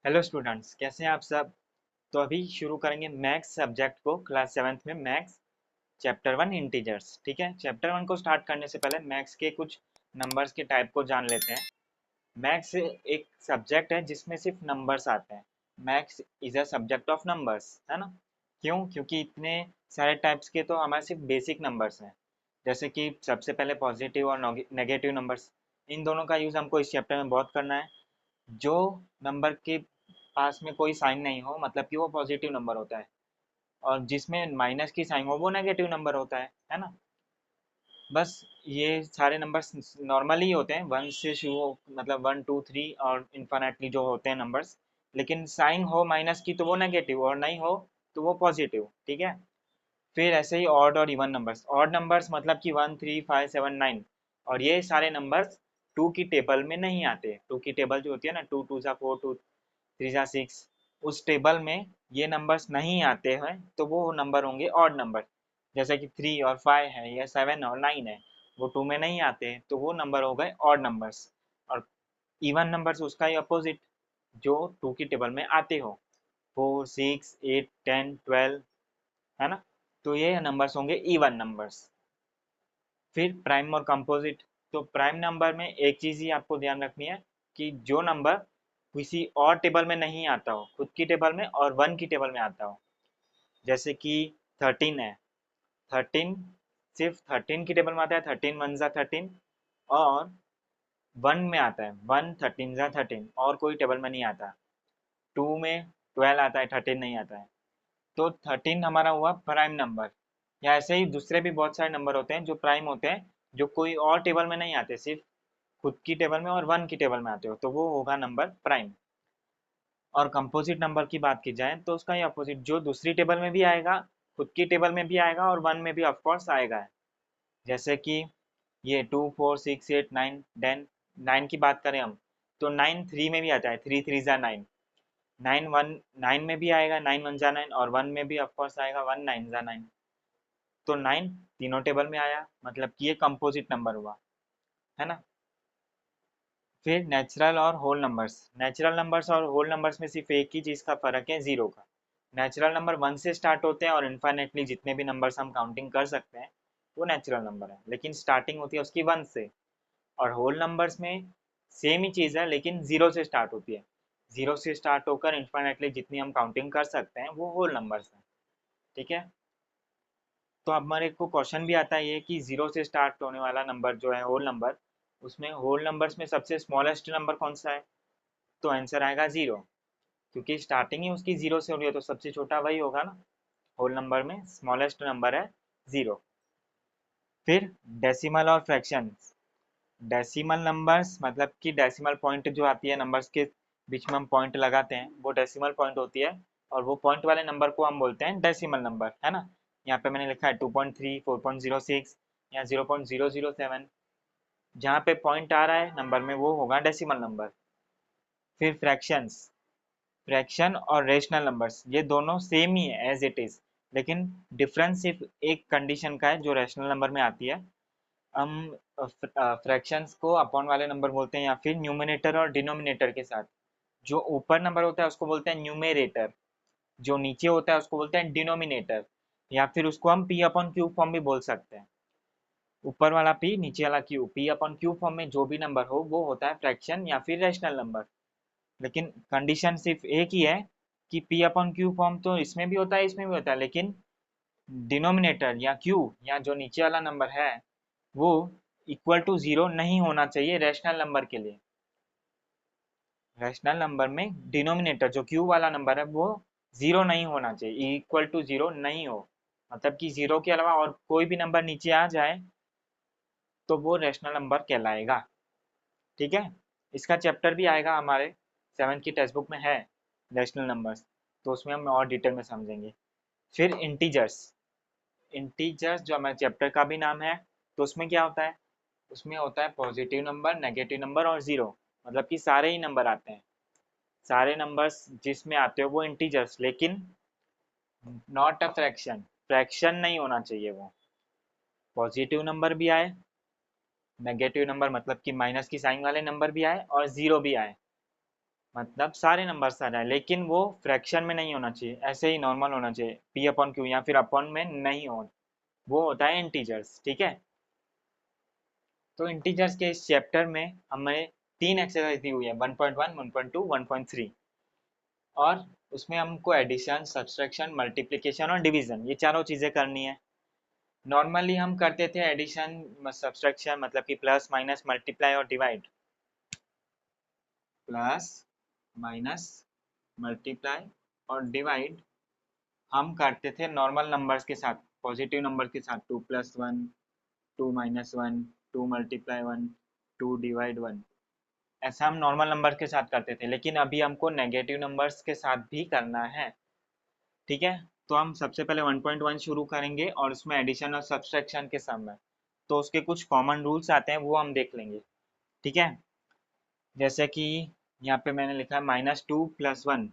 Hello students, कैसे हैं आप सब। तो अभी शुरू करेंगे मैथ्स सब्जेक्ट को क्लास सेवन्थ में मैथ्स चैप्टर वन इंटीजर्स। ठीक है, चैप्टर वन को स्टार्ट करने से पहले मैथ्स के कुछ नंबर्स के टाइप को जान लेते हैं। मैथ्स एक सब्जेक्ट है जिसमें सिर्फ नंबर्स आते हैं। Maths is a subject of numbers, है ना। क्यों? क्योंकि इतने सारे टाइप्स के तो हमारे सिर्फ बेसिक नंबर्स हैं। जैसे कि सबसे पहले पॉजिटिव और नेगेटिव नंबर्स, इन दोनों का यूज़ हमको इस चैप्टर में बहुत करना है। जो नंबर के पास में कोई साइन नहीं हो मतलब कि वो पॉजिटिव नंबर होता है, और जिसमें माइनस की साइन हो वो नेगेटिव नंबर होता है ना। बस ये सारे नंबर्स नॉर्मली ही होते हैं, वन से शुरू हो मतलब वन टू थ्री और इन्फिनिटली जो होते हैं नंबर्स। लेकिन साइन हो माइनस की तो वो नेगेटिव, और नहीं हो तो वो पॉजिटिव। ठीक है। फिर ऐसे ही ऑड और इवन नंबर्स। ऑड नंबर्स मतलब कि one three five seven nine, और ये सारे नंबर्स टू की टेबल में नहीं आते। टू की टेबल जो होती है ना, टू टू ज़ा फोर, टू थ्री ज़ा सिक्स, उस टेबल में ये नंबर्स नहीं आते हैं, तो वो नंबर होंगे ऑड नंबर। जैसे कि थ्री और फाइव है या सेवन और नाइन है, वो टू में नहीं आते, तो वो नंबर हो गए ऑड नंबर्स। और इवन नंबर्स उसका ही अपोजिट, जो टू की टेबल में आते हो, four six eight ten twelve, है ना। तो ये नंबर्स होंगे इवन नंबर्स। फिर प्राइम और कंपोजिट। तो प्राइम नंबर में एक चीज़ ही आपको ध्यान रखनी है कि जो नंबर किसी और टेबल में नहीं आता हो, खुद की टेबल में और वन की टेबल में आता हो। जैसे कि थर्टीन है, थर्टीन सिर्फ थर्टीन की टेबल में आता है, थर्टीन वन ज़ा थर्टीन, और वन में आता है, वन थर्टीन ज़ा थर्टीन, और कोई टेबल में नहीं आता। टू में ट्वेल्व आता है, थर्टीन नहीं आता है। तो थर्टीन हमारा हुआ प्राइम नंबर। या ऐसे ही दूसरे भी बहुत सारे नंबर होते हैं जो प्राइम होते हैं, जो कोई और टेबल में नहीं आते, सिर्फ खुद की टेबल में और वन की टेबल में आते हो, तो वो होगा नंबर प्राइम। और कंपोजिट नंबर की बात की जाए तो उसका ही अपोजिट, जो दूसरी टेबल में भी आएगा, खुद की टेबल में भी आएगा और वन में भी ऑफकोर्स आएगा। जैसे कि ये two four six eight nine ten. Nine की बात करें हम, तो नाइन थ्री में भी आता है, थ्री थ्री ज़ा नाइन। नाइन वन नाइन में भी आएगा, नाइन वन ज़ा नाइन, और वन में भी ऑफकोर्स आएगा, वन नाइन ज़ा नाइन। तो नाइन तीनों टेबल में आया, मतलब कि ये कंपोजिट नंबर हुआ, है ना। फिर नेचुरल और होल नंबर्स। नेचुरल नंबर्स और होल नंबर्स में सिर्फ एक ही चीज़ का फ़र्क है, ज़ीरो का। नेचुरल नंबर वन से स्टार्ट होते हैं और इन्फाइनेटली जितने भी नंबर्स हम काउंटिंग कर सकते हैं वो नेचुरल नंबर है, लेकिन स्टार्टिंग होती है उसकी वन से। और होल नंबर्स में सेम ही चीज़ है, लेकिन ज़ीरो से स्टार्ट होती है। ज़ीरो से स्टार्ट होकर इन्फाइनेटली जितनी हम काउंटिंग कर सकते हैं वो होल नंबर्स हैं। ठीक है। तो अब हमारे को क्वेश्चन भी आता है ये कि जीरो से स्टार्ट होने वाला नंबर जो है होल नंबर, उसमें होल नंबर्स में सबसे स्मॉलेस्ट नंबर कौन सा है। तो आंसर आएगा जीरो, क्योंकि स्टार्टिंग ही उसकी जीरो से हो रही है, तो सबसे छोटा वही होगा ना। होल नंबर में स्मॉलेस्ट नंबर है जीरो। फिर डेसिमल और फ्रैक्शंस। डेसिमल नंबर्स मतलब कि डेसिमल पॉइंट जो आती है नंबर्स के बीच में हम पॉइंट लगाते हैं, वो डेसिमल पॉइंट होती है। और वो पॉइंट वाले नंबर को हम बोलते हैं डेसिमल नंबर, है ना। यहाँ पे मैंने लिखा है 2.3, 4.06 या 0.007। जहाँ पे पॉइंट आ रहा है नंबर में वो होगा डेसिमल नंबर। फिर फ्रैक्शंस। फ्रैक्शन और रेशनल नंबर्स ये दोनों सेम ही है एज इट इज़, लेकिन डिफरेंस सिर्फ एक कंडीशन का है जो रेशनल नंबर में आती है। हम फ्रैक्शंस को अपॉन वाले नंबर बोलते हैं, या फिर न्यूमिनेटर और डिनोमिनेटर के साथ। जो ऊपर नंबर होता है उसको बोलते हैं न्यूमेरेटर, जो नीचे होता है उसको बोलते हैं डिनोमिनेटर, या फिर उसको हम पी अपॉन क्यू फॉर्म भी बोल सकते हैं। ऊपर वाला पी, नीचे वाला Q, P upon Q form में जो भी नंबर हो वो होता है फ्रैक्शन या फिर रैशनल नंबर। लेकिन कंडीशन सिर्फ एक ही है कि पी अपॉन क्यू फॉर्म तो इसमें भी होता है इसमें भी होता है, लेकिन डिनोमिनेटर या क्यू या जो नीचे वाला नंबर है वो इक्वल टू जीरो नहीं होना चाहिए रैशनल नंबर के लिए। रैशनल नंबर में डिनोमिनेटर जो क्यू वाला नंबर है वो जीरो नहीं होना चाहिए, इक्वल टू जीरो नहीं हो। मतलब कि जीरो के अलावा और कोई भी नंबर नीचे आ जाए तो वो रैशनल नंबर कहलाएगा। ठीक है। इसका चैप्टर भी आएगा हमारे सेवन्थ की टेक्स्ट बुक में है, रैशनल नंबर्स, तो उसमें हम और डिटेल में समझेंगे। फिर इंटीजर्स। इंटीजर्स जो हमारे चैप्टर का भी नाम है, तो उसमें क्या होता है, उसमें होता है पॉजिटिव नंबर, नेगेटिव नंबर और ज़ीरो। मतलब कि सारे ही नंबर आते हैं। सारे नंबर्स जिसमें आते हो वो इंटीजर्स, लेकिन नॉट अ फ्रैक्शन। फ्रैक्शन नहीं होना चाहिए वो। पॉजिटिव नंबर भी आए, नेगेटिव नंबर मतलब कि माइनस की साइन वाले नंबर भी आए, और ज़ीरो भी आए। मतलब सारे नंबर्स आ जाए, लेकिन वो फ्रैक्शन में नहीं होना चाहिए, ऐसे ही नॉर्मल होना चाहिए, पी अपॉन क्यू या फिर अपॉन में नहीं हो, वो होता है इंटीजर्स। ठीक है, तो इंटीजर्स के इस चैप्टर में हमें 3 एक्सरसाइज दी हुई है, 1.1, 1.2, 1.3। और उसमें हमको एडिशन, सब्सट्रैक्शन, मल्टीप्लिकेशन और डिवीजन, ये चारों चीज़ें करनी है। नॉर्मली हम करते थे एडिशन, सब्सट्रैक्शन मतलब कि प्लस माइनस मल्टीप्लाई और डिवाइड, प्लस माइनस मल्टीप्लाई और डिवाइड हम करते थे नॉर्मल नंबर्स के साथ, पॉजिटिव नंबर के साथ, 2+1, 2-1, 2 × 1, 2/1, ऐसा हम नॉर्मल नंबर के साथ करते थे। लेकिन अभी हमको नेगेटिव नंबर्स के साथ भी करना है। ठीक है, तो हम सबसे पहले 1.1 शुरू करेंगे और उसमें एडिशन और सब्सट्रैक्शन के सम है, तो उसके कुछ कॉमन रूल्स आते हैं, वो हम देख लेंगे। ठीक है, जैसे कि यहाँ पे मैंने लिखा है -2+1,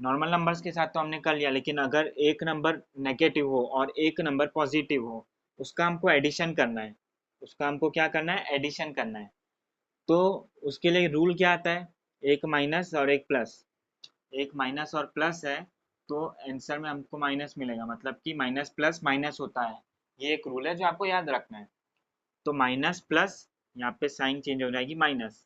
नॉर्मल नंबर्स के साथ तो हमने कर लिया, लेकिन अगर एक नंबर नेगेटिव हो और एक नंबर पॉजिटिव हो, उसका हमको एडिशन करना है। उसका हमको क्या करना है? एडिशन करना है। तो उसके लिए रूल क्या आता है? एक माइनस और एक प्लस। एक माइनस और प्लस है तो आंसर में हमको माइनस मिलेगा, मतलब कि माइनस प्लस माइनस होता है। ये एक रूल है जो आपको याद रखना है। तो माइनस प्लस, यहाँ पे साइन चेंज हो जाएगी माइनस।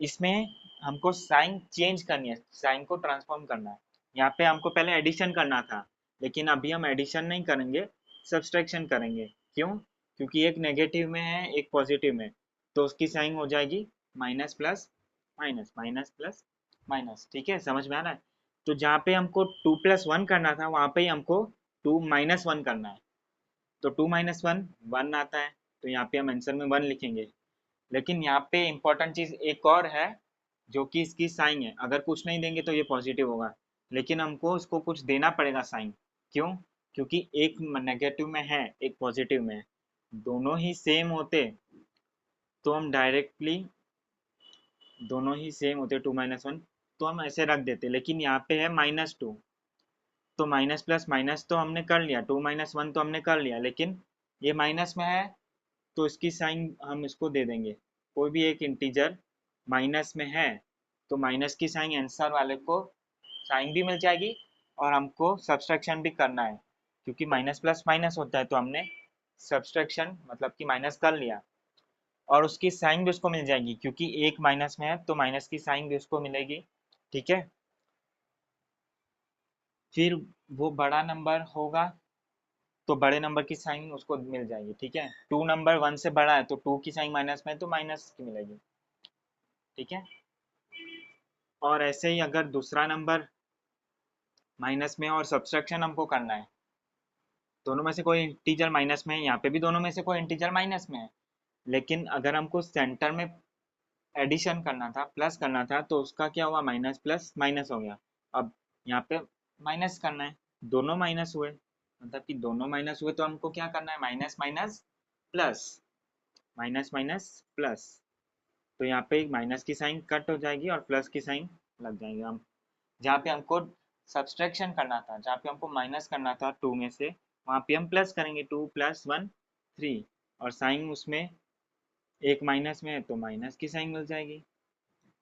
इसमें हमको साइन चेंज करनी है, साइन को ट्रांसफॉर्म करना है। यहाँ पे हमको पहले एडिशन करना था, लेकिन अभी हम एडिशन नहीं करेंगे, सब्सट्रैक्शन करेंगे। क्यों? क्योंकि एक नेगेटिव में है एक पॉजिटिव में, तो उसकी साइन हो जाएगी minus plus minus, minus plus minus. ठीक है, समझ में आ रहा है? तो जहाँ पे हमको 2+1 करना था, वहाँ पे ही हमको 2-1 करना है। तो 2-1 1 आता है, तो यहाँ पे हम आंसर में 1 लिखेंगे। लेकिन यहाँ पे इम्पोर्टेंट चीज़ एक और है, जो कि इसकी साइन है। अगर कुछ नहीं देंगे तो ये पॉजिटिव होगा, लेकिन हमको इसको कुछ देना पड़ेगा साइन। क्यों? क्योंकि एक नेगेटिव में है एक पॉजिटिव में है, दोनों ही सेम होते तो हम डायरेक्टली, दोनों ही सेम होते 2-1, तो हम ऐसे रख देते। लेकिन यहाँ पे है -2, तो माइनस प्लस माइनस तो हमने कर लिया, 2-1 तो हमने कर लिया, लेकिन ये माइनस में है तो इसकी साइन हम इसको दे देंगे। कोई भी एक इंटीजर माइनस में है तो माइनस की साइन आंसर वाले को साइन भी मिल जाएगी, और हमको सब्सट्रैक्शन भी करना है, क्योंकि माइनस प्लस माइनस होता है, तो हमने सब्सट्रैक्शन मतलब कि माइनस कर लिया, और उसकी साइन भी उसको मिल जाएगी, क्योंकि एक माइनस में है तो माइनस की साइन भी उसको मिलेगी। ठीक है, फिर वो बड़ा नंबर होगा तो बड़े नंबर की साइन उसको मिल जाएगी। ठीक है, 2 नंबर 1 से बड़ा है तो 2 की साइन माइनस में है तो माइनस की मिलेगी। ठीक है, और ऐसे ही अगर दूसरा नंबर माइनस में और सब्सट्रैक्शन हमको करना है, दोनों में से कोई इंटीजर माइनस में है, यहाँ पे भी दोनों में से कोई इंटीजर माइनस में है, लेकिन अगर हमको सेंटर में एडिशन करना था, प्लस करना था, तो उसका क्या हुआ? माइनस प्लस माइनस हो गया। अब यहाँ पे माइनस करना है, दोनों माइनस हुए, मतलब कि दोनों माइनस हुए तो हमको क्या करना है? Minus minus plus, minus minus plus. तो यहाँ पे माइनस की साइन कट हो जाएगी और प्लस की साइन लग जाएगी। हम जहाँ पे हमको सब्सट्रैक्शन करना था, जहाँ पे हमको माइनस करना था 2 में से, वहाँ पे हम प्लस करेंगे, 2+1 3, और साइन उसमें एक माइनस में है तो माइनस की साइन मिल जाएगी,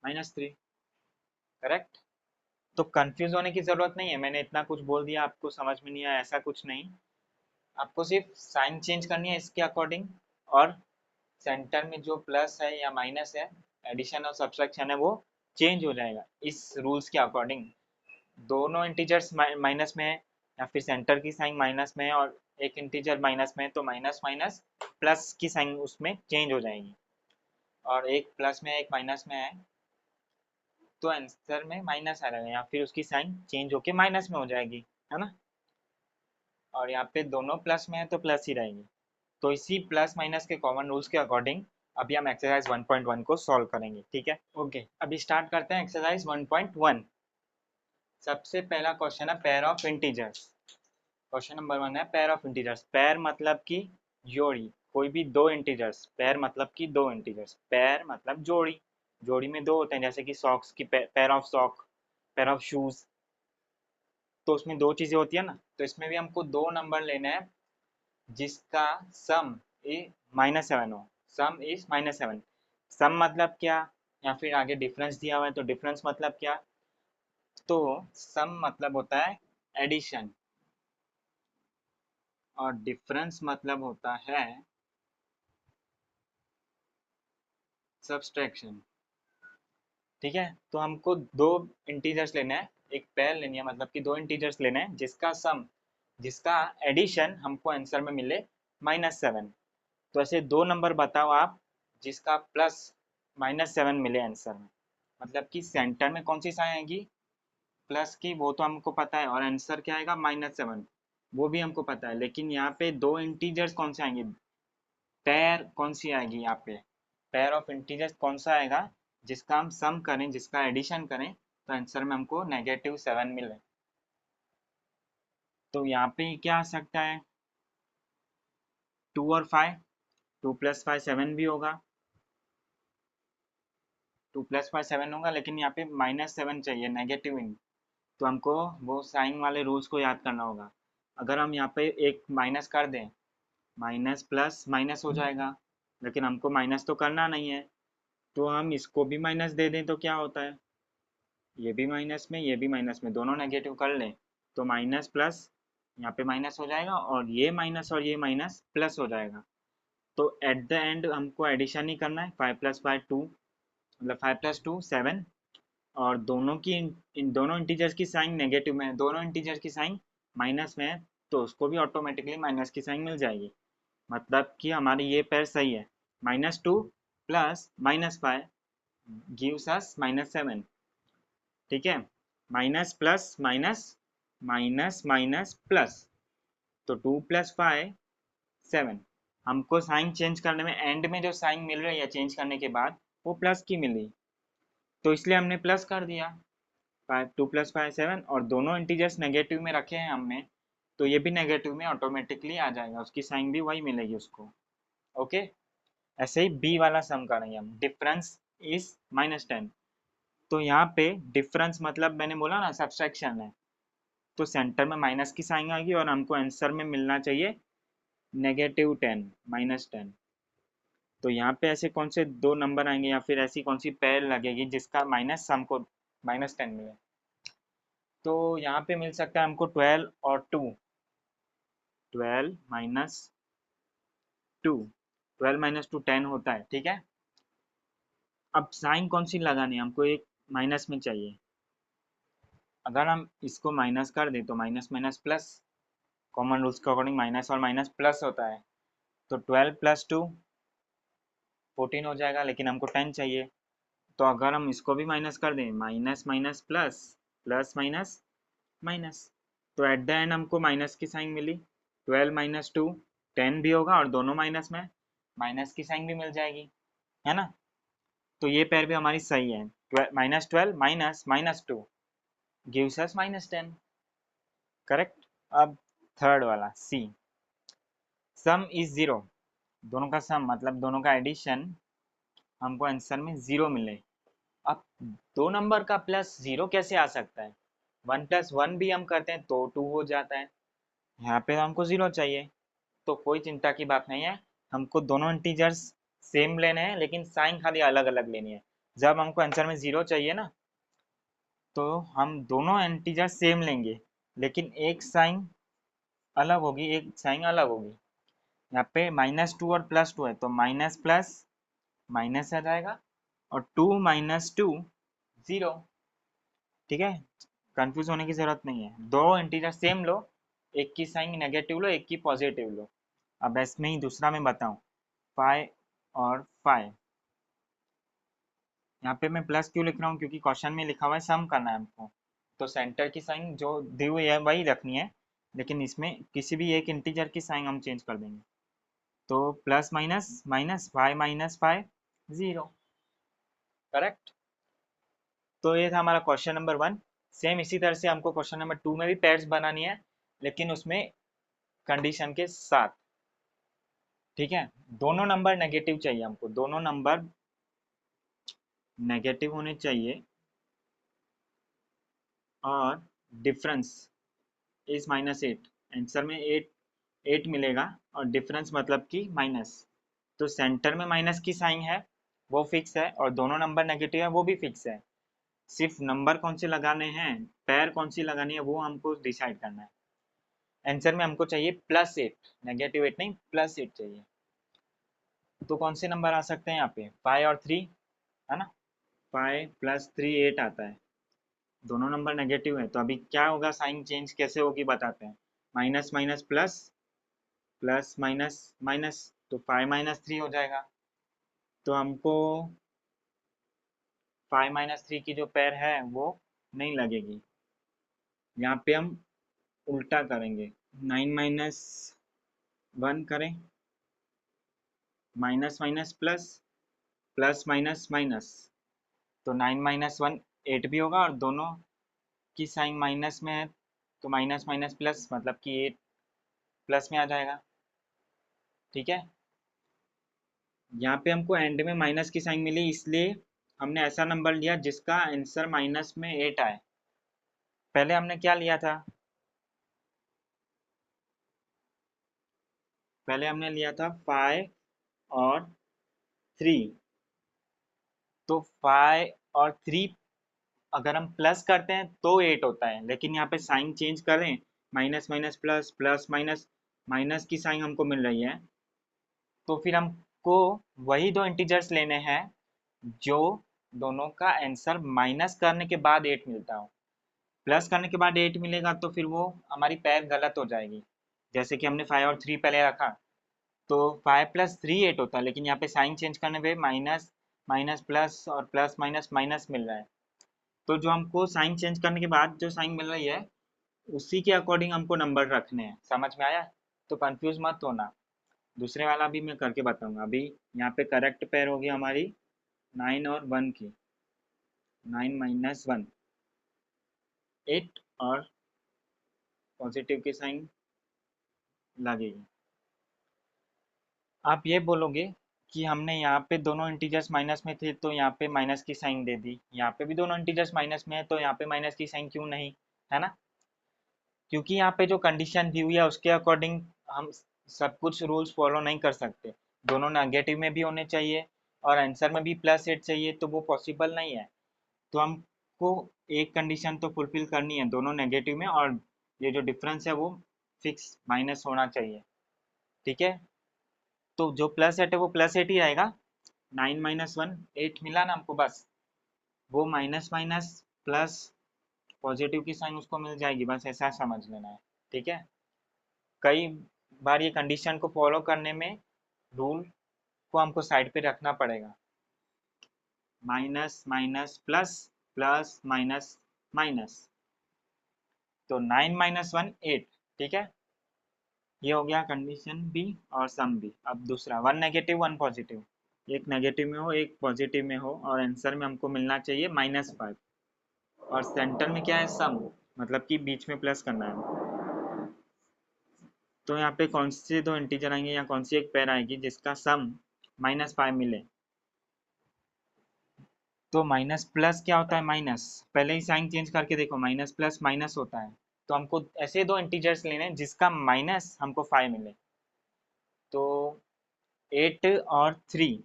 -3। करेक्ट? तो कंफ्यूज होने की ज़रूरत नहीं है, मैंने इतना कुछ बोल दिया आपको समझ में नहीं आया ऐसा कुछ नहीं। आपको सिर्फ साइन चेंज करनी है इसके अकॉर्डिंग, और सेंटर में जो प्लस है या माइनस है, एडिशन और सब्सट्रैक्शन है, वो चेंज हो जाएगा इस रूल्स के अकॉर्डिंग। दोनों इंटीजर्स माइनस में है, या फिर सेंटर की साइन माइनस में है और एक इंटीजर माइनस में है, तो माइनस माइनस प्लस की साइन उसमें चेंज हो जाएगी, और एक प्लस में एक माइनस में है तो आंसर में माइनस आ रहेगा, या फिर उसकी साइन चेंज होके माइनस में हो जाएगी, है ना? और यहाँ पे दोनों प्लस में है तो प्लस ही रहेगी। तो इसी प्लस माइनस के कॉमन रूल्स के अकॉर्डिंग अभी हम एक्सरसाइज 1.1 को सॉल्व करेंगे। ठीक है, ओके, अभी स्टार्ट करते हैं एक्सरसाइज 1.1। सबसे पहला क्वेश्चन है pair of integers. Question number 1 है पेयर ऑफ इंटीजर्स। पेयर मतलब कि जोड़ी, कोई भी दो इंटीजर्स। पेयर मतलब कि दो इंटीजर्स, पेयर मतलब जोड़ी। जोड़ी में दो होते हैं, जैसे कि सॉक्स की pair of sock, pair of shoes, तो उसमें दो चीजें होती है ना। तो इसमें भी हमको दो नंबर लेने हैं जिसका सम -7 हो। सम इज -7। सम मतलब क्या? या फिर आगे डिफरेंस दिया हुआ है, तो डिफरेंस मतलब क्या? तो सम मतलब होता है एडिशन और डिफरेंस मतलब होता है सब्सट्रैक्शन। ठीक है, तो हमको दो इंटीजर्स लेना है, एक पेयर लेनी है, मतलब कि दो इंटीजर्स लेना है जिसका सम, जिसका एडिशन हमको आंसर में मिले -7। तो ऐसे दो नंबर बताओ आप जिसका प्लस -7 मिले आंसर में, मतलब कि सेंटर में कौन सी साइन आएगी प्लस की, वो तो हमको पता है, और आंसर क्या आएगा -7, वो भी हमको पता है। लेकिन यहाँ पे दो इंटीजर्स कौन से आएंगे, पेयर कौन सी आएगी यहाँ पे, पेयर ऑफ इंटीजर्स कौन सा आएगा जिसका हम सम करें, जिसका एडिशन करें, तो आंसर में हमको -7 मिले। तो यहाँ पे क्या आ सकता है, 2 और 5, 2 + 5 7 भी होगा, 2 + 5 7 होगा, लेकिन यहाँ पे -7 चाहिए, नेगेटिव इन, तो हमको वो साइन वाले रूल्स को याद करना होगा। अगर हम यहाँ पे एक माइनस कर दें, माइनस प्लस माइनस हो जाएगा, लेकिन हमको माइनस तो करना नहीं है, तो हम इसको भी माइनस दे दें तो क्या होता है, ये भी माइनस में, ये भी माइनस में, दोनों नेगेटिव कर लें तो माइनस प्लस, यहाँ पे माइनस हो जाएगा, और ये माइनस प्लस हो जाएगा। तो एट द एंड हमको एडिशन ही करना है, 5 + 5 2, मतलब 5 + 2 7, और दोनों की इन दोनों इंटीजर्स की साइन नेगेटिव में है, दोनों इंटीजर्स की साइन माइनस में है, तो उसको भी ऑटोमेटिकली माइनस की साइन मिल जाएगी। मतलब कि हमारी ये पेयर सही है, -2 + -5 गिव्स अस -7। ठीक है, minus plus minus, minus minus plus, तो 2 + 5 7। हमको साइन चेंज करने में एंड में जो साइन मिल रही है चेंज करने के बाद वो प्लस की मिली, तो इसलिए हमने प्लस कर दिया। 2 + 5 7, और दोनों इंटीजर्स नेगेटिव में रखे हैं हमने, तो ये भी नेगेटिव में ऑटोमेटिकली आ जाएगा, उसकी साइन भी वही मिलेगी उसको। ओके, ऐसे ही बी वाला सम करेंगे हम, डिफरेंस इज -10। तो यहाँ पे डिफरेंस मतलब मैंने बोला ना सब्सट्रैक्शन है, तो सेंटर में माइनस की साइन आएगी और हमको आंसर में मिलना चाहिए -10, -10। तो यहाँ पे ऐसे कौन से दो नंबर आएंगे या फिर ऐसी कौन सी पेयर लगेगी जिसका माइनस हमको -10 मिले, तो यहाँ पे मिल सकता है हमको 12 और 2, 12 - 2, 12 - 2 10 होता है। ठीक है, अब साइन कौन सी लगानी है, हमको एक माइनस में चाहिए, अगर हम इसको माइनस कर दें तो minus minus plus, common rules के अकॉर्डिंग माइनस और माइनस प्लस होता है, तो 12 + 2 14 हो जाएगा, लेकिन हमको 10 चाहिए, तो अगर हम इसको भी माइनस कर दें, minus minus plus, plus minus minus, तो एट द एंड हमको माइनस की साइन मिली, 12 - 2 10 भी होगा, और दोनों माइनस में, माइनस की साइन भी मिल जाएगी, है ना। तो ये पेयर भी हमारी सही है, -12 -2 गिव्स अस -10, करेक्ट। अब थर्ड वाला सी, सम इज 0, दोनों का सम मतलब दोनों का एडिशन हमको आंसर में 0 मिले। अब दो नंबर का प्लस 0 कैसे आ सकता है, 1 + 1 भी हम करते हैं तो 2 हो जाता है, यहाँ पे हमको 0 चाहिए, तो कोई चिंता की बात नहीं है, हमको दोनों इंटीजर्स सेम लेने हैं, लेकिन साइन खाली अलग अलग लेनी है। जब हमको आंसर में 0 चाहिए ना, तो हम दोनों इंटीजर सेम लेंगे, लेकिन एक साइन अलग होगी, एक साइन अलग होगी। यहाँ पे -2 और +2 है, तो माइनस प्लस माइनस आ जाएगा, और 2 - 2 0। ठीक है, कंफ्यूज होने की जरूरत नहीं है, दो इंटीजर सेम लो, एक की साइन नेगेटिव लो, एक की पॉजिटिव लो। अब इसमें ही दूसरा मैं बताऊं, 5 और 5, यहाँ पे मैं प्लस क्यों लिख रहा हूँ, क्योंकि क्वेश्चन में लिखा हुआ है सम करना है हमको, तो सेंटर की साइन जो दी हुई है वही रखनी है, लेकिन इसमें किसी भी एक इंटीजर की साइन हम चेंज कर देंगे, तो प्लस माइनस माइनस, 5 - 5 0, करेक्ट। तो ये था हमारा क्वेश्चन नंबर 1। सेम इसी तरह से हमको क्वेश्चन नंबर 2 में भी पेयर्स बनानी है, लेकिन उसमें कंडीशन के साथ। ठीक है, दोनों नंबर नेगेटिव चाहिए हमको, दोनों नंबर नेगेटिव होने चाहिए, और डिफरेंस इज -8, आंसर में 8 मिलेगा, और डिफरेंस मतलब कि माइनस, तो सेंटर में माइनस की साइन है, वो फिक्स है, और दोनों नंबर नेगेटिव है वो भी फिक्स है। सिर्फ नंबर कौन से लगाने हैं, पैर कौन सी लगानी है, वो हमको डिसाइड करना है। आंसर में हमको चाहिए +8, -8 नहीं, +8 चाहिए। तो कौन से नंबर आ सकते हैं यहाँ पे, 5 और 3, है ना। 5 + 3 8 आता है। दोनों नंबर नेगेटिव है, तो अभी क्या होगा, साइन चेंज कैसे होगी बताते हैं। Minus minus plus, plus minus minus, तो 5 - 3 हो जाएगा। तो हमको 5 - 3 की जो पैर है वो नहीं लगेगी। यहाँ पे हम उल्टा करेंगे, 9 - 1 करें, minus minus plus, plus minus minus, तो 9 - 1 8 भी होगा, और दोनों की साइन माइनस में है, तो माइनस माइनस प्लस, मतलब कि 8 प्लस में आ जाएगा। ठीक है, यहाँ पे हमको एंड में माइनस की साइन मिली, इसलिए हमने ऐसा नंबर लिया जिसका आंसर माइनस में 8 आए। पहले हमने क्या लिया था, पहले हमने लिया था 5 और 3। तो 5 और 3 अगर हम प्लस करते हैं तो 8 होता है, लेकिन यहाँ पे साइन चेंज करें, minus minus plus, plus minus minus की साइन हमको मिल रही है, तो फिर हमको वही दो इंटीजर्स लेने हैं जो दोनों का आंसर माइनस करने के बाद 8 मिलता हो। प्लस करने के बाद 8 मिलेगा तो फिर वो हमारी पैर गलत हो जाएगी। जैसे कि हमने 5 और 3 पहले रखा, तो 5 + 3 8 होता है, लेकिन यहाँ पे साइन चेंज करने पे माइनस माइनस प्लस और प्लस माइनस माइनस मिल रहा है। तो जो हमको साइन चेंज करने के बाद जो साइन मिल रही है उसी के अकॉर्डिंग हमको नंबर रखने हैं। समझ में आया, तो कंफ्यूज मत होना। दूसरे वाला भी मैं करके बताऊंगा। अभी यहाँ पे करेक्ट पेयर होगी हमारी 9 और 1 की, 9 - 1 8, और पॉजिटिव की साइन लगेगी। आप ये बोलोगे कि हमने यहाँ पे दोनों इंटीजर्स माइनस में थे तो यहाँ पे माइनस की साइन दे दी, यहाँ पे भी दोनों इंटीजर्स माइनस में है तो यहाँ पे माइनस की साइन क्यों नहीं, है ना। क्योंकि यहाँ पे जो कंडीशन दी हुई है उसके अकॉर्डिंग हम सब कुछ रूल्स फॉलो नहीं कर सकते। दोनों नेगेटिव में भी होने चाहिए और आंसर में भी +8 चाहिए, तो वो पॉसिबल नहीं है। तो हमको एक कंडीशन तो फुलफिल करनी है, दोनों नेगेटिव में, और ये जो डिफरेंस है वो फिक्स माइनस होना चाहिए। ठीक है, तो जो +8 है वो +8 ही आएगा। 9 - 1 8 मिला ना हमको, बस वो माइनस माइनस प्लस पॉजिटिव की साइन उसको मिल जाएगी, बस ऐसा समझ लेना है। ठीक है, कई बार ये कंडीशन को फॉलो करने में रूल को हमको साइड पे रखना पड़ेगा। Minus minus plus, plus minus minus, तो 9 - 1 8। ठीक है, ये हो गया कंडीशन बी और सम बी। अब दूसरा, 1 नेगेटिव 1 पॉजिटिव, एक नेगेटिव में हो एक पॉजिटिव में हो, और आंसर में हमको मिलना चाहिए -5, और सेंटर में क्या है, सम, मतलब कि बीच में प्लस करना है। तो यहाँ पे कौन से दो इंटीजर आएंगे या कौन सी एक पैर आएगी जिसका सम -5 मिले। तो माइनस प्लस क्या होता है, माइनस, पहले ही साइन चेंज करके देखो, माइनस प्लस माइनस होता है। तो हमको ऐसे दो इंटीजर्स लेने हैं जिसका माइनस हमको 5 मिले। तो 8 और 3,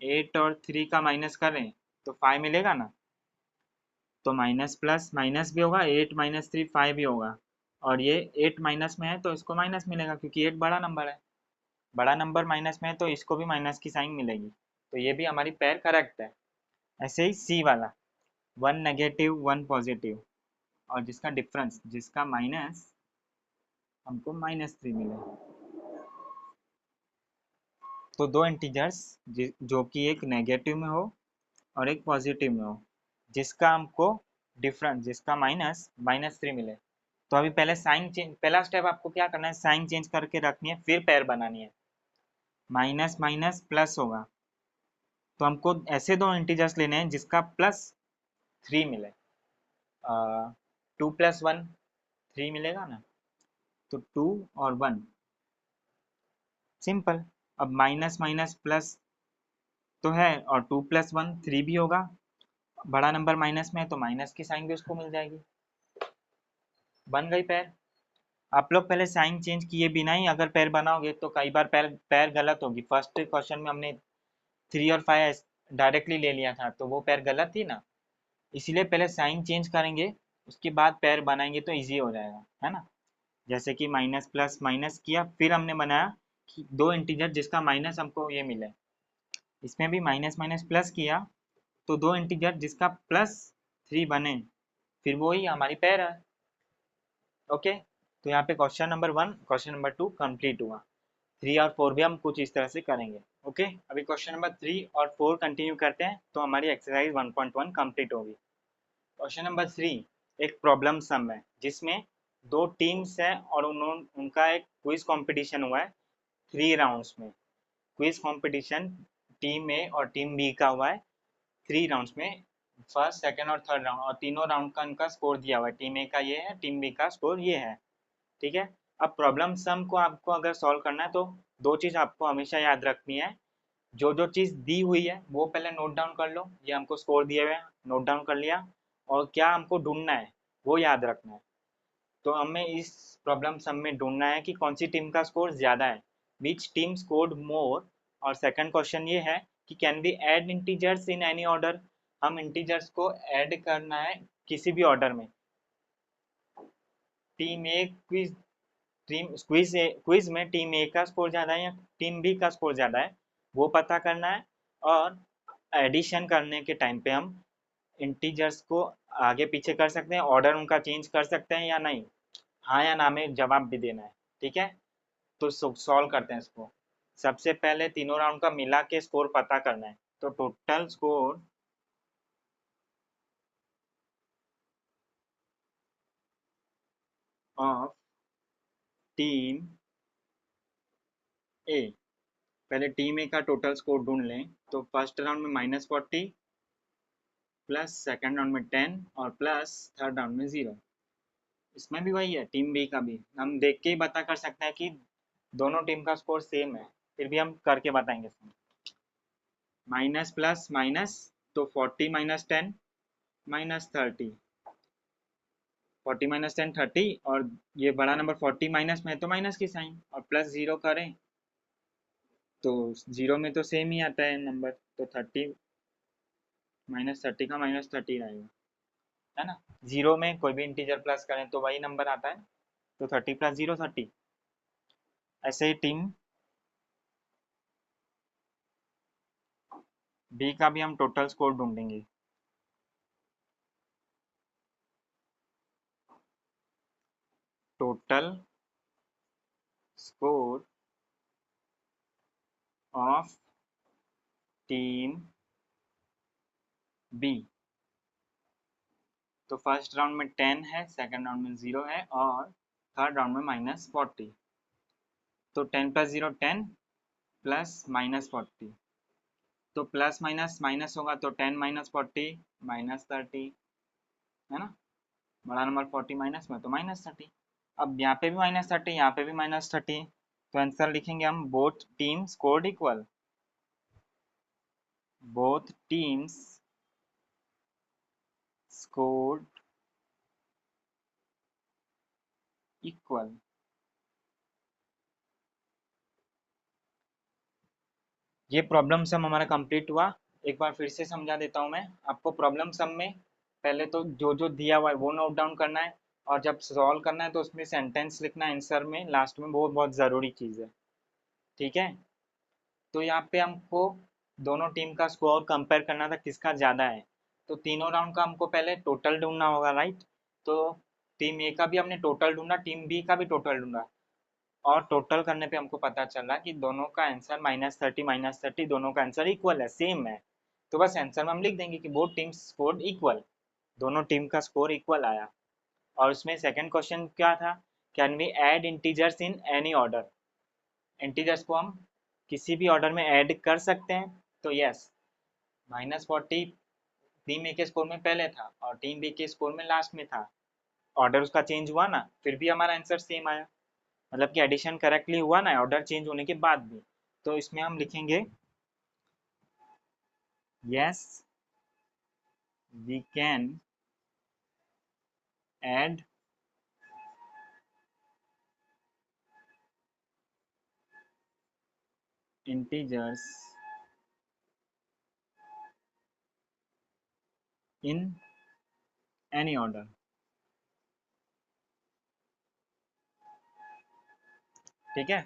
8 और 3 का माइनस करें तो 5 मिलेगा ना। तो माइनस प्लस माइनस भी होगा, 8 - 3 5 भी होगा, और ये 8 माइनस में है तो इसको माइनस मिलेगा क्योंकि 8 बड़ा नंबर है। बड़ा नंबर माइनस में है तो इसको भी माइनस की साइन मिलेगी। तो ये भी हमारी पैर करेक्ट है। ऐसे ही सी वाला, 1 नेगेटिव 1 पॉजिटिव, और जिसका डिफरेंस, जिसका माइनस हमको -3 मिले। तो दो इंटीजर्स जो कि एक नेगेटिव में हो और एक पॉजिटिव में हो, जिसका हमको डिफरेंस, जिसका माइनस -3 मिले। तो अभी पहले साइन चेंज, पहला स्टेप आपको क्या करना है, साइन चेंज करके रखनी है, फिर पैर बनानी है। माइनस माइनस प्लस होगा, तो हमको ऐसे दो इंटीजर्स लेने हैं जिसका +3 मिले। 2 + 1 3 मिलेगा ना, तो 2 और 1, सिंपल। अब माइनस माइनस प्लस तो है, और 2 + 1 3 भी होगा, बड़ा नंबर माइनस में है तो माइनस की साइन भी उसको मिल जाएगी। बन गई पैर। आप लोग पहले साइन चेंज किए बिना ही अगर पैर बनाओगे तो कई बार पैर पैर गलत होगी। फर्स्ट क्वेश्चन में हमने 3 और 5 डायरेक्टली ले लिया था तो वो पैर गलत थी ना, इसीलिए पहले साइन चेंज करेंगे, उसके बाद पैर बनाएंगे तो इजी हो जाएगा, है ना। जैसे कि माइनस प्लस माइनस किया, फिर हमने बनाया कि दो इंटीजर जिसका माइनस हमको ये मिले, इसमें भी माइनस माइनस प्लस किया तो दो इंटीजर जिसका प्लस 3 बने, फिर वो ही हमारी पैर है। ओके, तो यहाँ पे question number 1 question number 2 complete हुआ। 3 और 4 भी हम कुछ इस तरह से करेंगे। ओके, अभी क्वेश्चन नंबर 3 और 4 कंटिन्यू करते हैं तो हमारी एक्सरसाइज 1.1 कंप्लीट होगी। क्वेश्चन नंबर 3 एक प्रॉब्लम सम है जिसमें दो टीम्स हैं और उनका एक क्विज कंपटीशन हुआ है 3 राउंड्स में। क्विज कंपटीशन टीम ए और टीम बी का हुआ है 3 राउंड्स में, फर्स्ट सेकंड और थर्ड राउंड, और तीनों राउंड का इनका स्कोर दिया हुआ है। टीम ए का ये है, टीम बी का स्कोर ये है, ठीक है। अब प्रॉब्लम सम को आपको अगर सॉल्व करना है तो दो चीज़ आपको हमेशा याद रखनी है। जो जो चीज़ दी हुई है वो पहले नोट डाउन कर लो, ये हमको स्कोर दिए हुए हैं, नोट डाउन कर लिया, और क्या हमको ढूंढना है वो याद रखना है। तो हमें इस प्रॉब्लम सम में ढूंढना है कि कौन सी टीम का स्कोर ज़्यादा है, विच टीम स्कोर्ड मोर। और सेकंड क्वेश्चन ये है कि can we add integers in any order, हम इंटीजर्स को ऐड करना है किसी भी ऑर्डर में। Team A quiz team quiz में टीम ए का स्कोर ज़्यादा है या टीम बी का स्कोर ज़्यादा है, वो पता करना है। और एडिशन करने के टाइम पे हम इंटीजर्स को आगे पीछे कर सकते हैं, ऑर्डर उनका चेंज कर सकते हैं या नहीं, हाँ या ना में जवाब भी देना है, ठीक है। तो सॉल्व करते हैं इसको। सबसे पहले तीनों राउंड का मिला के स्कोर पता करना है, तो टोटल स्कोर ऑफ टीम ए, पहले टीम ए का टोटल स्कोर ढूंढ लें। तो फर्स्ट राउंड में -40 प्लस सेकेंड राउंड में 10 और प्लस थर्ड राउंड में 0। इसमें भी वही है, टीम बी का भी हम देख के ही पता कर सकते हैं कि दोनों टीम का स्कोर सेम है, फिर भी हम करके बताएंगे इसमें। माइनस प्लस माइनस, तो 40 -10 -30, 40 -10 30, और ये बड़ा नंबर 40 माइनस में है तो माइनस की साइन, और प्लस 0 करें तो 0 में तो सेम ही आता है नंबर, तो 30 -30 का -30 रहेगा, है ना। 0 में कोई भी इंटीजर प्लस करें तो वही नंबर आता है, तो 30 + 0 30। ऐसे ही टीम बी का भी हम टोटल स्कोर ढूंढेंगे। Total score of team B, तो फर्स्ट राउंड में 10 है, सेकंड राउंड में 0 है, और थर्ड राउंड में -40, तो 10 + 0 10 प्लस -40, तो प्लस माइनस माइनस होगा तो 10 -40 -30, है ना। बड़ा नंबर 40 माइनस में तो -30। अब यहाँ पे भी -30, यहाँ पे भी -30, तो आंसर लिखेंगे हम both team scored equal, both teams scored equal. ये प्रॉब्लम सम हमारा कंप्लीट हुआ। एक बार फिर से समझा देता हूँ मैं आपको। प्रॉब्लम सम में पहले तो जो जो दिया हुआ है वो नोट डाउन करना है, और जब सॉल्व करना है तो उसमें सेंटेंस लिखना है आंसर में लास्ट में, बहुत बहुत ज़रूरी चीज़ है, ठीक है। तो यहाँ पे हमको दोनों टीम का स्कोर कंपेयर करना था किसका ज़्यादा है, तो तीनों राउंड का हमको पहले टोटल ढूंढना होगा, राइट। तो टीम ए का भी हमने टोटल ढूंढा, टीम बी का भी टोटल ढूंढा, और टोटल करने पे हमको पता चला कि दोनों का आंसर -30 -30, दोनों का आंसर इक्वल है, सेम है। तो बस आंसर में हम लिख देंगे कि बोथ टीम्स स्कोर्ड इक्वल, दोनों टीम का स्कोर इक्वल आया। और उसमें सेकंड क्वेश्चन क्या था, can we add integers in any order, integers को हम किसी भी ऑर्डर में ऐड कर सकते हैं, तो यस। -40 टीम ए के स्कोर में पहले था और टीम बी के स्कोर में लास्ट में था, ऑर्डर उसका चेंज हुआ ना, फिर भी हमारा आंसर सेम आया, मतलब कि एडिशन करेक्टली हुआ ना ऑर्डर चेंज होने के बाद भी। तो इसमें हम लिखेंगे yes we can add integers in any order. ठीक है,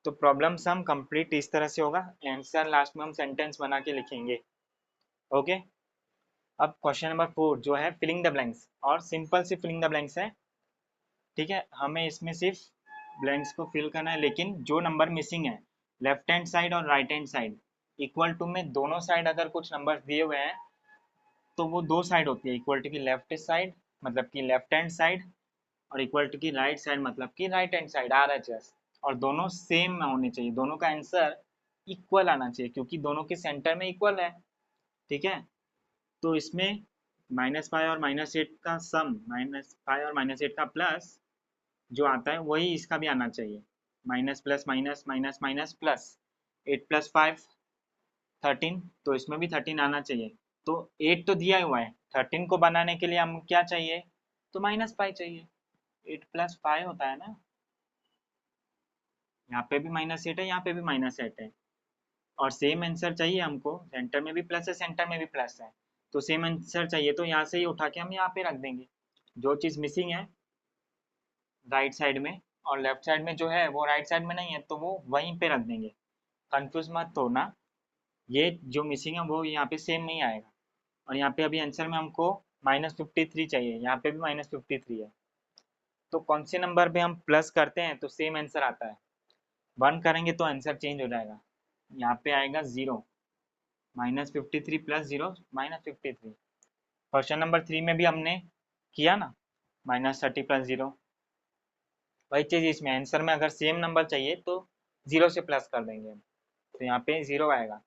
तो प्रॉब्लम सम कंप्लीट इस तरह से होगा, आंसर लास्ट में हम सेंटेंस बना के लिखेंगे। ओके, अब क्वेश्चन नंबर 4 जो है फिलिंग द ब्लैंक्स, और सिंपल सी फिलिंग द ब्लैंक्स है। ठीक है, हमें इसमें सिर्फ ब्लैंक्स को फिल करना है, लेकिन जो नंबर मिसिंग है लेफ्ट हैंड साइड और right hand side equal to में दोनों साइड अगर कुछ नंबर दिए हुए हैं तो वो दो साइड होती है, इक्वल टू की लेफ्ट साइड मतलब कि लेफ्ट हैंड साइड, और इक्वल टू की राइट साइड मतलब कि राइट हैंड साइड, RHS। और दोनों सेम होने चाहिए, दोनों का आंसर इक्वल आना चाहिए क्योंकि दोनों के सेंटर में इक्वल है। ठीक है, तो इसमें -5 और -8 का सम, -5 और -8 का प्लस जो आता है वही इसका भी आना चाहिए, minus plus minus minus minus plus, 8 + 5 13, तो इसमें भी 13 आना चाहिए। तो 8 तो दिया हुआ है, 13 को बनाने के लिए हम क्या चाहिए, तो -5 चाहिए, 8 + 5 होता है ना, यहाँ पे भी -8 है, यहाँ पे भी -8 है, और सेम आंसर चाहिए हमको, सेंटर में भी प्लस है सेंटर में भी प्लस है, तो सेम आंसर चाहिए, तो यहाँ से ही उठा के हम यहाँ पे रख देंगे। जो चीज़ मिसिंग है राइट साइड में और लेफ्ट साइड में जो है वो राइट साइड में नहीं है, तो वो वहीं पे रख देंगे। कंफ्यूज मत होना, ये जो मिसिंग है वो यहाँ पे सेम नहीं आएगा। और यहाँ पे अभी आंसर में हमको -53 चाहिए, यहाँ पे भी -53 है, तो कौन से नंबर पे हम प्लस करते हैं तो सेम आंसर आता है, 1 करेंगे तो आंसर चेंज हो जाएगा, यहाँ पे आएगा 0, -53 + 0 -53। क्वेश्चन नंबर 3 में भी हमने किया ना, -30 + 0, वही चीज़ इसमें आंसर में अगर सेम नंबर चाहिए तो 0 से प्लस कर देंगे हम, तो यहाँ पे 0 आएगा।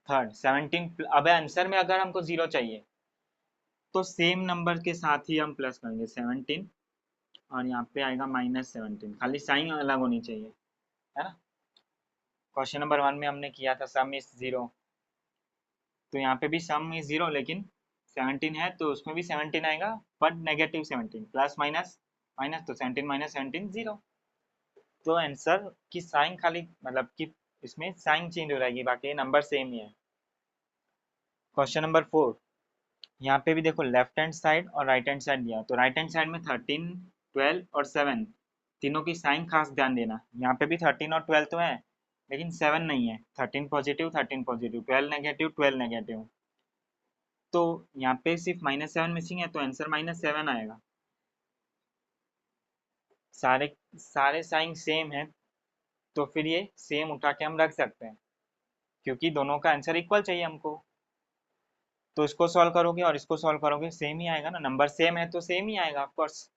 थर्ड 17, अब आंसर में अगर हमको 0 चाहिए तो सेम नंबर के साथ ही हम प्लस करेंगे 17, और यहाँ पे आएगा -17, खाली साइन अलग होनी चाहिए, है ना। क्वेश्चन नंबर 1 में हमने किया था सम इज 0, तो यहाँ पे भी सम इज 0, लेकिन 17 है तो उसमें भी 17 आएगा, बट -17, प्लस माइनस माइनस, तो 17 - 17 0, तो आंसर की साइन खाली मतलब कि इसमें साइन चेंज हो जाएगी, बाकी नंबर सेम ही है। क्वेश्चन नंबर 4, यहाँ पे भी देखो लेफ्ट हैंड साइड और राइट हैंड साइड दिया, तो राइट हैंड साइड में 13, 12 और 7 तीनों की साइन खास ध्यान देना, यहाँ पे भी 13 और 12 तो है लेकिन 7 नहीं है, 13 पॉजिटिव 13 पॉजिटिव, 12 नेगेटिव 12 नेगेटिव, तो यहाँ पे सिर्फ -7 मिसिंग है, तो आंसर -7 आएगा। सारे सारे साइन सेम है, तो फिर ये सेम उठा के हम रख सकते हैं क्योंकि दोनों का आंसर इक्वल चाहिए हमको। तो इसको सॉल्व करोगे और इसको सॉल्व करोगे सेम ही आएगा ना, नंबर सेम है तो सेम ही आएगा ऑफकोर्स।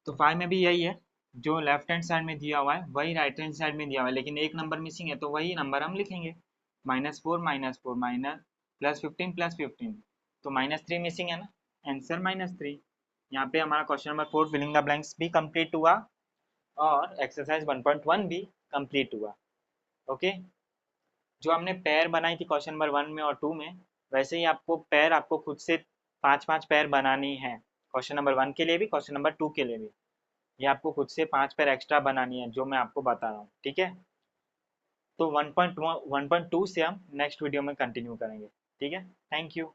तो 5 में भी यही है, जो लेफ्ट हैंड साइड में दिया हुआ है वही राइट हैंड साइड में दिया हुआ है, लेकिन एक नंबर मिसिंग है तो वही नंबर हम लिखेंगे, -4 -4 माइनस +15 +15, तो -3 मिसिंग है ना, आंसर -3। यहाँ पे हमारा question number 4 filling the blanks भी कंप्लीट हुआ और एक्सरसाइज 1.1 भी कंप्लीट हुआ। ओके, जो हमने पैर बनाई थी क्वेश्चन नंबर 1 में और 2 में, वैसे ही आपको पैर आपको खुद से 5-5 पैर बनानी है, क्वेश्चन नंबर 1 के लिए भी क्वेश्चन नंबर 2 के लिए भी, ये आपको खुद से 5 पैर एक्स्ट्रा बनानी है जो मैं आपको बता रहा हूँ। ठीक है, तो 1.2 से हम नेक्स्ट वीडियो में कंटिन्यू करेंगे। ठीक है, थैंक यू।